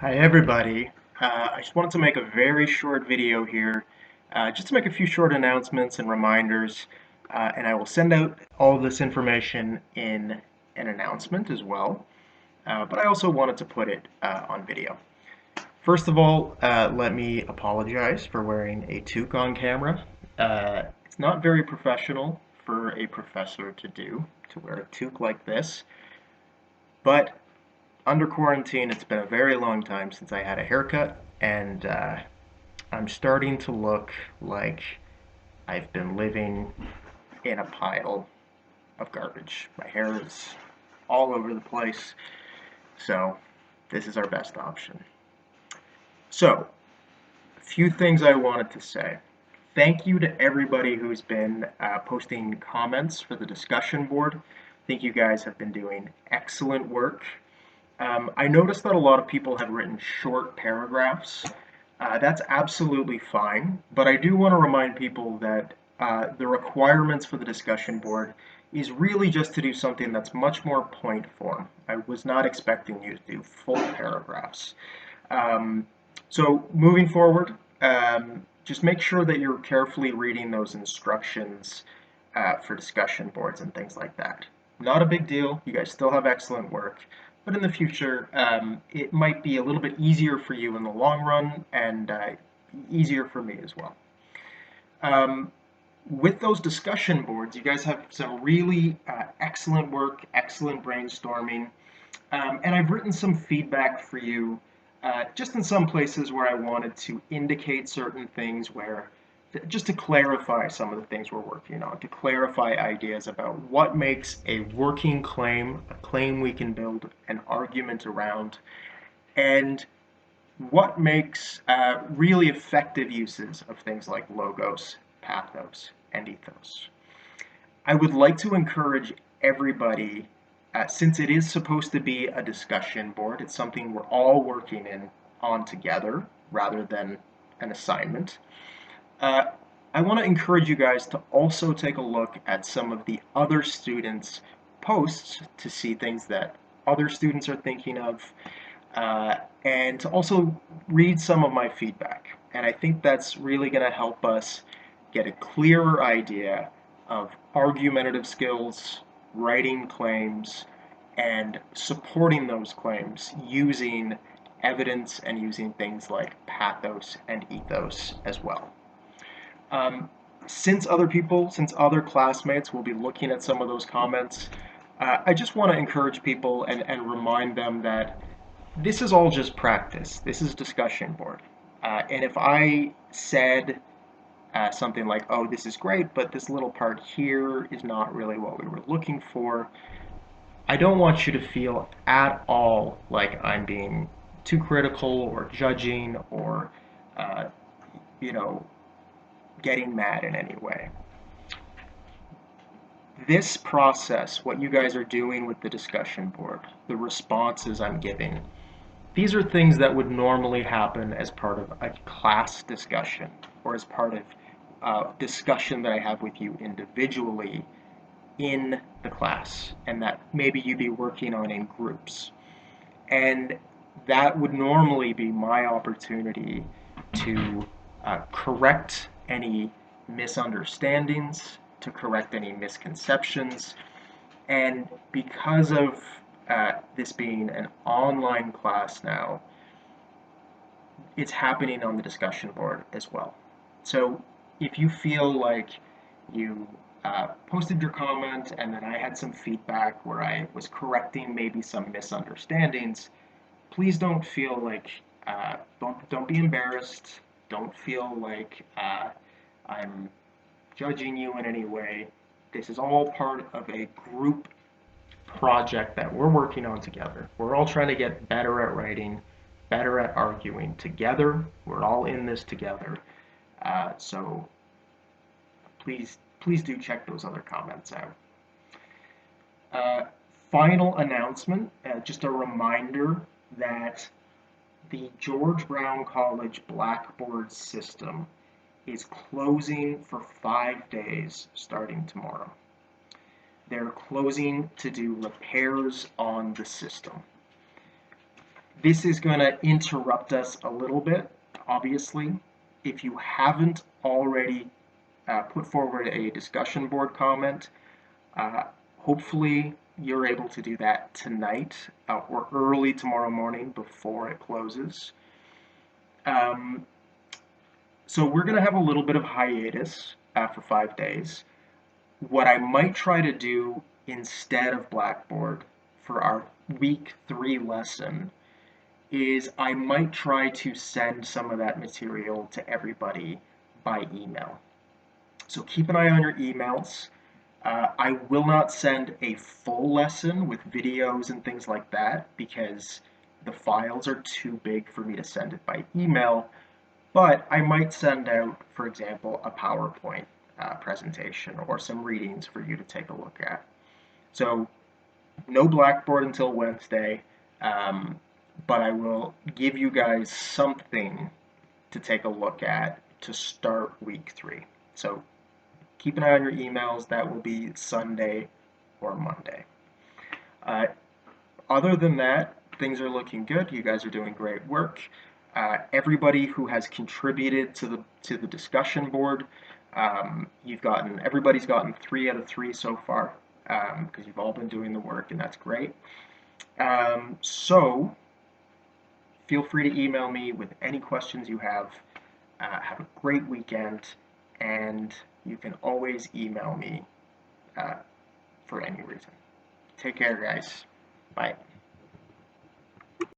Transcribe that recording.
Hi everybody. I just wanted to make a very short video here, just to make a few short announcements and reminders, and I will send out all of this information in an announcement as well, but I also wanted to put it on video. First of all, let me apologize for wearing a toque on camera. It's not very professional for a professor to wear a toque like this, but under quarantine, it's been a very long time since I had a haircut, and I'm starting to look like I've been living in a pile of garbage. My hair is all over the place, so this is our best option. So, a few things I wanted to say. Thank you to everybody who's been posting comments for the discussion board. I think you guys have been doing excellent work. I noticed that a lot of people have written short paragraphs. That's absolutely fine, but I do want to remind people that the requirements for the discussion board is really just to do something that's much more point form. I was not expecting you to do full paragraphs. So moving forward, just make sure that you're carefully reading those instructions for discussion boards and things like that. Not a big deal. You guys still have excellent work. But in the future, it might be a little bit easier for you in the long run and easier for me as well. With those discussion boards, you guys have some really excellent work, excellent brainstorming, and I've written some feedback for you just in some places where I wanted to indicate certain things just to clarify some of the things we're working on, to clarify ideas about what makes a working claim, a claim we can build an argument around, and what makes really effective uses of things like logos, pathos, and ethos. I would like to encourage everybody, since it is supposed to be a discussion board, it's something we're all working on together rather than an assignment. I want to encourage you guys to also take a look at some of the other students' posts to see things that other students are thinking of, and to also read some of my feedback. And I think that's really going to help us get a clearer idea of argumentative skills, writing claims, and supporting those claims using evidence and using things like pathos and ethos as well. Since other classmates will be looking at some of those comments, I just want to encourage people and remind them that this is all just practice. This is discussion board. And if I said something like, oh, this is great, but this little part here is not really what we were looking for, I don't want you to feel at all like I'm being too critical or judging or, you know, getting mad in any way. This process, what you guys are doing with the discussion board, the responses I'm giving, these are things that would normally happen as part of a class discussion or as part of discussion that I have with you individually in the class, and that maybe you'd be working on in groups. And that would normally be my opportunity to correct any misunderstandings, to correct any misconceptions. And because of this being an online class now, it's happening on the discussion board as well. So if you feel like you posted your comment and then I had some feedback where I was correcting maybe some misunderstandings, please don't feel like, don't be embarrassed. Don't feel like I'm judging you in any way. This is all part of a group project that we're working on together. We're all trying to get better at writing, better at arguing together. We're all in this together. So please do check those other comments out. Final announcement, just a reminder that the George Brown College Blackboard system is closing for 5 days starting tomorrow. They're closing to do repairs on the system. This is going to interrupt us a little bit, obviously. If you haven't already put forward a discussion board comment, uh, hopefully you're able to do that tonight or early tomorrow morning before it closes. Um, so we're going to have a little bit of hiatus for 5 days. What I might try to do instead of Blackboard for our week 3 lesson is I might try to send some of that material to everybody by email. So keep an eye on your emails. I will not send a full lesson with videos and things like that because the files are too big for me to send it by email, but I might send out, for example, a PowerPoint presentation or some readings for you to take a look at. So no Blackboard until Wednesday, but I will give you guys something to take a look at to start week 3. So keep an eye on your emails. That will be Sunday or Monday. Other than that, things are looking good. You guys are doing great work. Everybody who has contributed to the discussion board, everybody's gotten 3 out of 3 so far because you've all been doing the work, and that's great. So feel free to email me with any questions you have. Have a great weekend, and you can always email me for any reason. Take care, guys. Bye.